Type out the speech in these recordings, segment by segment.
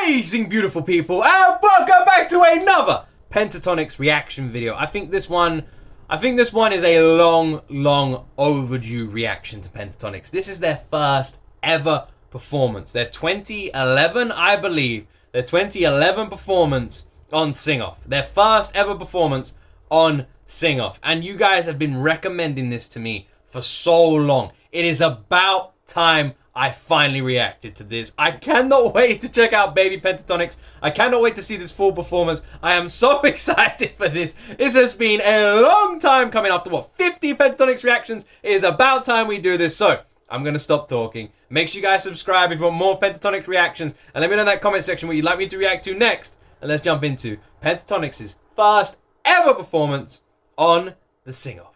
Amazing, beautiful people, and welcome back to another Pentatonix reaction video. I think this one is a long overdue reaction to Pentatonix. This is their first ever performance. Their 2011, I believe, their 2011 performance on Sing Off. Their first ever performance on Sing Off. And you guys have been recommending this to me for so long. It is about time I finally reacted to this. I cannot wait to check out Baby Pentatonix. I cannot wait to see this full performance. I am so excited for this. This has been a long time coming after, what, 50 Pentatonix reactions? It is about time we do this. So, I'm going to stop talking. Make sure you guys subscribe if you want more Pentatonix reactions. And let me know in that comment section what you'd like me to react to next. And let's jump into Pentatonix's first ever performance on the Sing Off.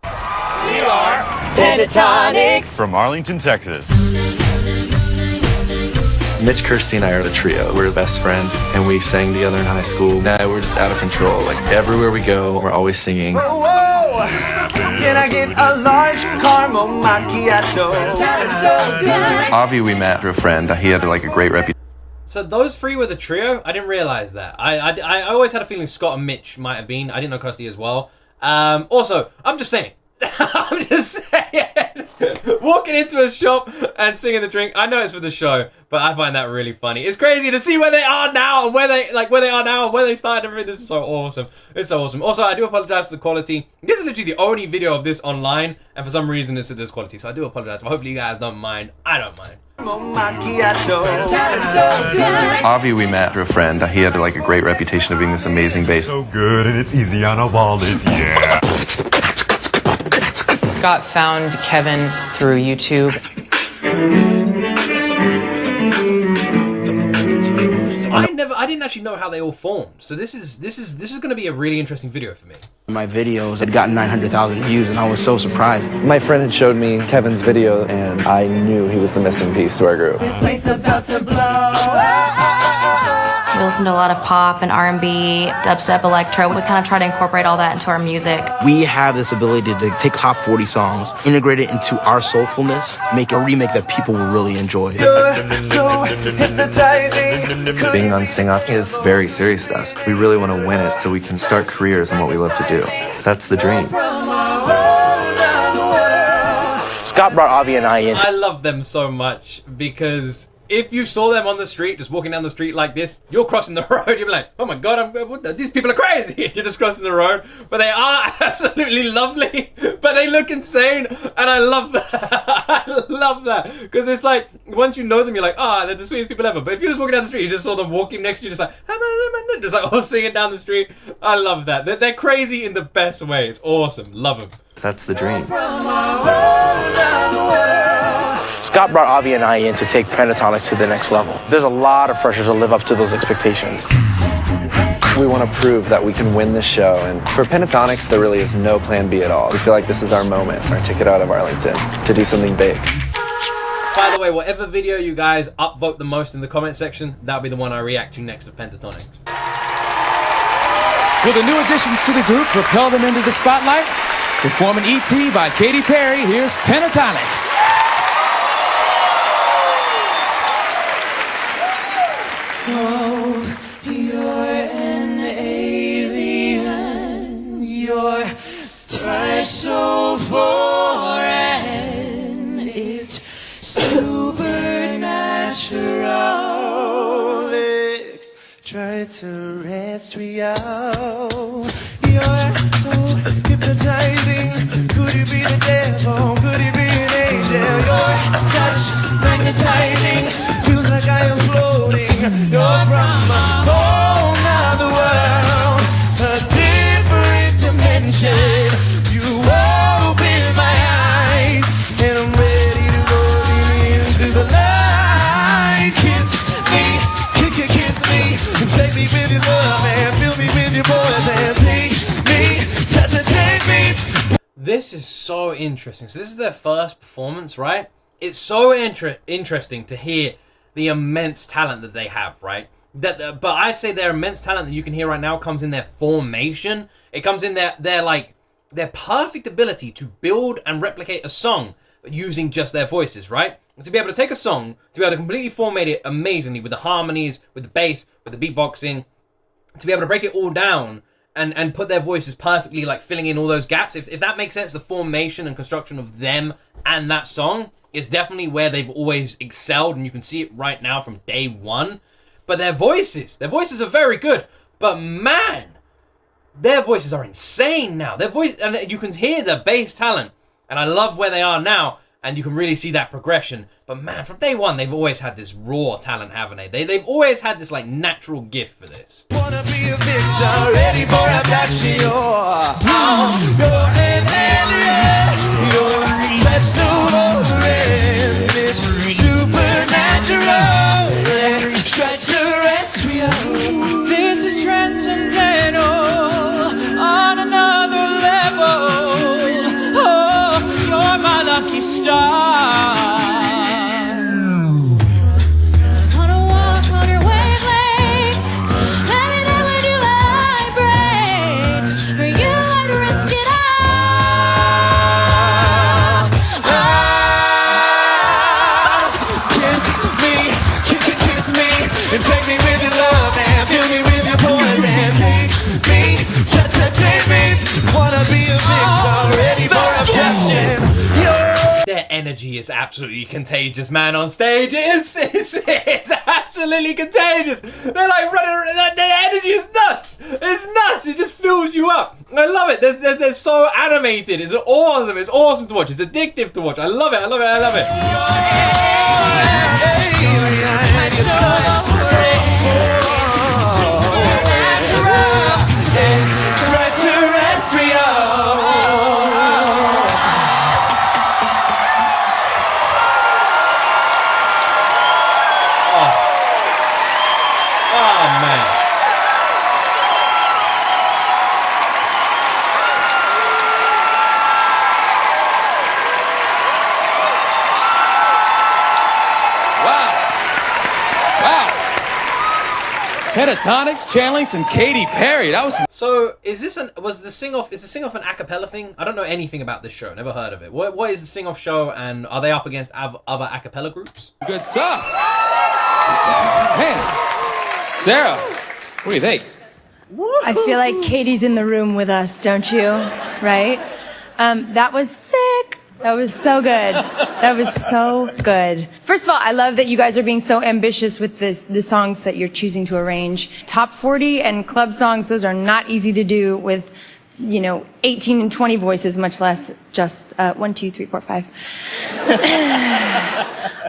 We are Pentatonix from Arlington, Texas. Mitch, Kirsty, and I are the trio. We're best friends, and we sang together in high school. Now we're just out of control. Like, everywhere we go, we're always singing. Whoa, whoa. Can I get a large caramel macchiato? Avi, we met through a friend. He had like a great reputation. So those three were the trio? I didn't realize that. I always had a feeling Scott and Mitch might have been. I didn't know Kirsty as well. Also, I'm just saying. I'm just saying. Walking into a shop and singing the drink. I know it's for the show, but I find that really funny. It's crazy to see where they are now and where they are now and where they started and everything. This is so awesome. It's so awesome. Also, I do apologize for the quality. This is literally the only video of this online, and for some reason it's at this quality. So I do apologize, but hopefully you guys don't mind. I don't mind. Avi, we met through a friend. He had like a great reputation of being this amazing bass. So good and it's easy on a wallet, yeah. Scott found Kevin through YouTube. I didn't actually know how they all formed. So this is going to be a really interesting video for me. My videos had gotten 900,000 views, and I was so surprised. My friend had showed me Kevin's video, and I knew he was the missing piece to our group. This place about to blow. We listen to a lot of pop and R&B, dubstep, electro. We kind of try to incorporate all that into our music. We have this ability to take top 40 songs, integrate it into our soulfulness, make a remake that people will really enjoy. So hypnotizing. Being on Sing Off is very serious to us. We really want to win it so we can start careers in what we love to do. That's the dream. Scott brought Avi and I in. I love them so much because if you saw them on the street, just walking down the street like this, you're crossing the road, you'll be like, oh my god, these people are crazy. You're just crossing the road, but they are absolutely lovely, but they look insane, and I love that. I love that, because it's like, once you know them, you're like, they're the sweetest people ever, but if you're just walking down the street, you just saw them walking next to you, just like all singing down the street. I love that. They're crazy in the best way. It's awesome. Love them. That's the dream. Scott brought Avi and I in to take Pentatonix to the next level. There's a lot of pressure to live up to those expectations. We want to prove that we can win this show, and for Pentatonix, there really is no plan B at all. We feel like this is our moment, our ticket out of Arlington, to do something big. By the way, whatever video you guys upvote the most in the comment section, that'll be the one I react to next of Pentatonix. Will the new additions to the group propel them into the spotlight? Performing ET by Katy Perry, here's Pentatonix. Oh, you're an alien. Your touch so foreign. It's supernatural. Extraterrestrial. You're so hypnotizing. Could it be the devil? Could it be an angel? Your touch magnetizing. Feels like I am floating. You're from a whole nother world, a different dimension. You open my eyes, and I'm ready to go into the light. Kiss me, kiss me, take me with your love and fill me with your voice and take me, take me. This is so interesting. So this is their first performance, right? It's so interesting to hear the immense talent that they have, right? But I'd say their immense talent that you can hear right now comes in their formation. It comes in their perfect ability to build and replicate a song using just their voices, right? to be able to take a song, to be able to completely formate it amazingly with the harmonies, with the bass, with the beatboxing, to be able to break it all down and put their voices perfectly, like filling in all those gaps. If that makes sense, the formation and construction of them and that song is definitely where they've always excelled, and you can see it right now from day one. But their voices are very good. But man, their voices are insane now. Their voice, and you can hear the bass talent, and I love where they are now, and you can really see that progression. But man, from day one, they've always had this raw talent, haven't they? They've always had this like natural gift for this. Wanna be a victor, ready for abduction. You're an alien. You're extraterrestrial. It's supernatural. Extraterrestrial. This is transcendental on another level. Oh, you're my lucky star. Wanna walk on your wavelength. Tell me that when you vibrate, for you I'd risk it all. Kiss me, and take me with your love and fill me with your poison. Take me, wanna be a victor, ready for abduction. Their energy is absolutely contagious, man, on stage. It's absolutely contagious. They're like running around, their energy is nuts. It's nuts. It just fills you up. I love it. They're so animated. It's awesome. It's awesome to watch. It's addictive to watch. I love it. I love it. I love it. Pentatonix channeling some Katy Perry. That was So is this is the sing off an a cappella thing? I don't know anything about this show. Never heard of it. What is the sing off show, and are they up against other a cappella groups? good stuff. Man, Sarah, what do you think? I feel like Katie's in the room with us, don't you? Right? That was sick. That was so good. That was so good. First of all, I love that you guys are being so ambitious with the songs that you're choosing to arrange. Top 40 and club songs, those are not easy to do with, 18 and 20 voices, much less just 1, 2, 3, 4, 5.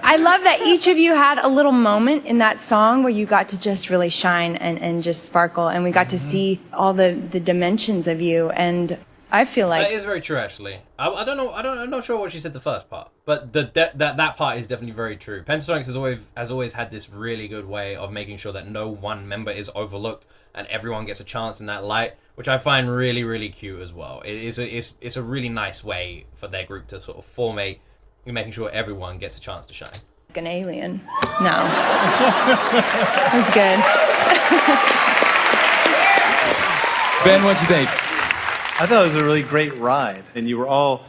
I love that each of you had a little moment in that song where you got to just really shine and just sparkle, and we got to see all the dimensions of you, and I feel like that is very true, actually. I don't know. I'm not sure what she said the first part, but that part is definitely very true. Pentatonix has always had this really good way of making sure that no one member is overlooked and everyone gets a chance in that light, which I find really, really cute as well. It's a really nice way for their group to sort of formate and making sure everyone gets a chance to shine. like an alien. No, that's good. Ben, what'd you think? I thought it was a really great ride, and you were all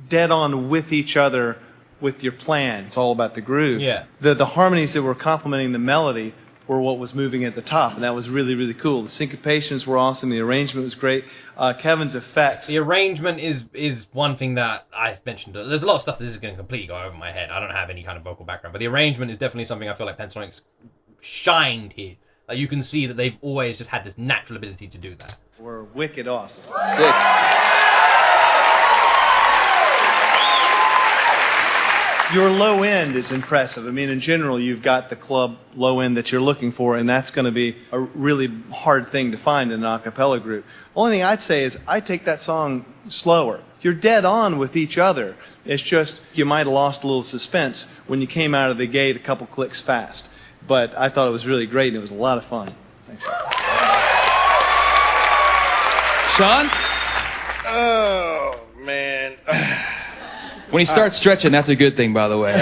dead on with each other with your plan. It's all about the groove. Yeah. The harmonies that were complementing the melody were what was moving at the top, and that was really, really cool. The syncopations were awesome. The arrangement was great. Kevin's effects. The arrangement is one thing that I mentioned. There's a lot of stuff that is going to completely go over my head. I don't have any kind of vocal background, but the arrangement is definitely something I feel like Pentatonix shined here. Like you can see that they've always just had this natural ability to do that. Were wicked awesome. Sick. Your low end is impressive. I mean, in general, you've got the club low end that you're looking for, and that's going to be a really hard thing to find in an a cappella group. Only thing I'd say is I'd take that song slower. You're dead on with each other. It's just you might have lost a little suspense when you came out of the gate a couple clicks fast. But I thought it was really great, and it was a lot of fun. Thanks. Sean? Oh, man. When he starts stretching, that's a good thing, by the way.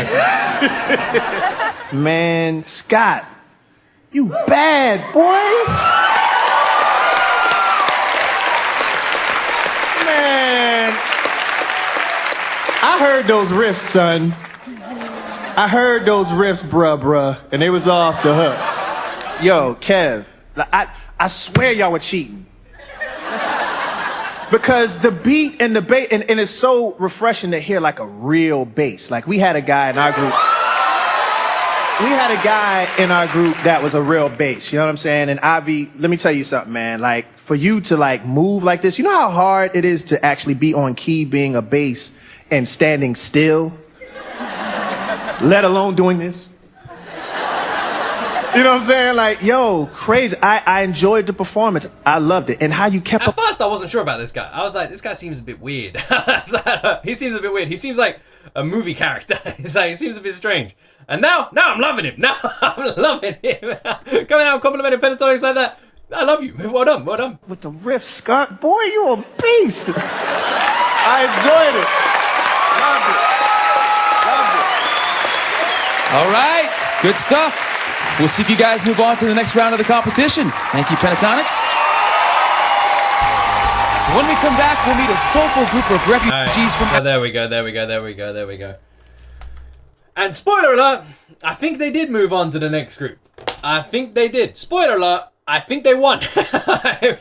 Man, Scott, you bad, boy. Man, I heard those riffs, son. I heard those riffs, bruh, and they was off the hook. Yo, Kev, I swear y'all were cheating. Because the beat and the bass, and it's so refreshing to hear like a real bass. Like we had a guy in our group. That was a real bass, you know what I'm saying? And Avi, let me tell you something, man. Like, for you to like move like this, you know how hard it is to actually be on key being a bass and standing still? Let alone doing this. You know what I'm saying? Like, yo, crazy. I enjoyed the performance. I loved it. And how you kept up. At first, I wasn't sure about this guy. I was like, this guy seems a bit weird. He seems a bit weird. He seems like a movie character. It's like, he seems a bit strange. And now I'm loving him. Now I'm loving him. Coming out complimenting Pentatonix like that. I love you. Well done. With the riff, Scott. Boy, you a beast. I enjoyed it. Loved it. All right, good stuff. We'll see if you guys move on to the next round of the competition. Thank you, Pentatonix. When we come back, we'll meet a soulful group of refugees from... So there we go. And spoiler alert, I think they did move on to the next group. I think they did. Spoiler alert, I think they won. I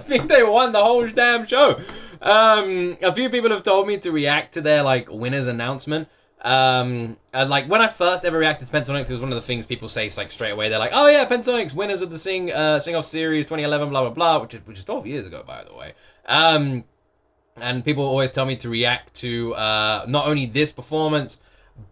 think they won the whole damn show. A few people have told me to react to their like winners announcement. And like when I first ever reacted to Pentatonix, it was one of the things people say like straight away. They're like, "Oh yeah, Pentatonix winners of the Sing Off Series 2011, blah blah blah," which is 12 years ago, by the way. And people always tell me to react to not only this performance,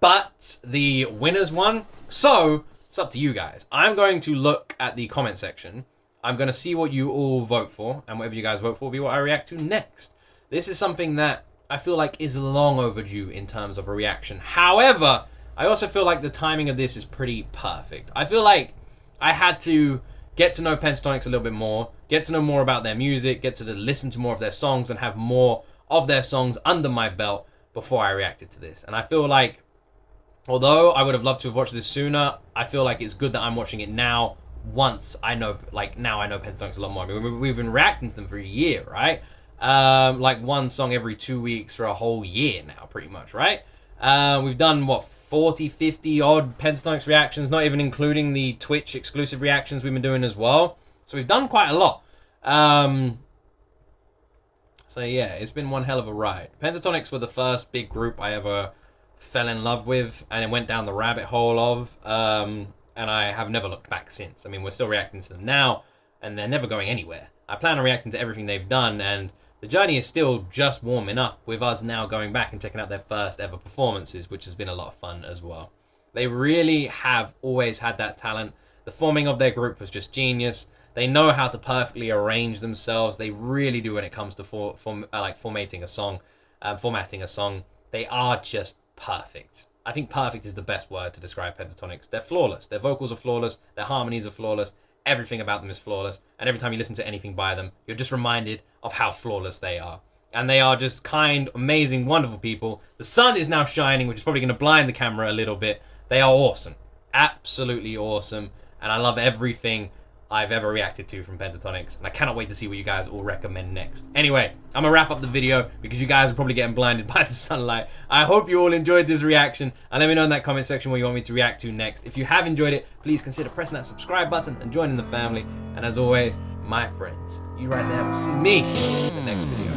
but the winners one. So it's up to you guys. I'm going to look at the comment section. I'm going to see what you all vote for, and whatever you guys vote for will be what I react to next. This is something that I feel like is long overdue in terms of a reaction. However, I also feel like the timing of this is pretty perfect. I feel like I had to get to know Pentatonix a little bit more, get to know more about their music, get to listen to more of their songs, and have more of their songs under my belt before I reacted to this. And I feel like, although I would have loved to have watched this sooner, I feel like it's good that I'm watching it now. Once I know, like now I know Pentatonix a lot more. I mean, we've been reacting to them for a year, right? Like one song every 2 weeks for a whole year now, pretty much, right? We've done, what, 40, 50 odd Pentatonix reactions, not even including the Twitch exclusive reactions we've been doing as well. So we've done quite a lot. So yeah, it's been one hell of a ride. Pentatonix were the first big group I ever fell in love with and it went down the rabbit hole of. And I have never looked back since. I mean, we're still reacting to them now, and they're never going anywhere. I plan on reacting to everything they've done, and the journey is still just warming up with us now going back and checking out their first ever performances, which has been a lot of fun as well. They really have always had that talent. The forming of their group was just genius. They know how to perfectly arrange themselves. They really do when it comes to formatting a song. They are just perfect. I think perfect is the best word to describe Pentatonix. They're flawless. Their vocals are flawless. Their harmonies are flawless. Everything about them is flawless. And every time you listen to anything by them, you're just reminded of how flawless they are. And they are just kind, amazing, wonderful people. The sun is now shining, which is probably going to blind the camera a little bit. They are awesome. Absolutely awesome. And I love everything I've ever reacted to from Pentatonix, and I cannot wait to see what you guys all recommend next. Anyway, I'm gonna wrap up the video because you guys are probably getting blinded by the sunlight. I hope you all enjoyed this reaction, and let me know in that comment section what you want me to react to next. If you have enjoyed it, please consider pressing that subscribe button and joining the family. And as always, my friends, you right there will see me in the next video.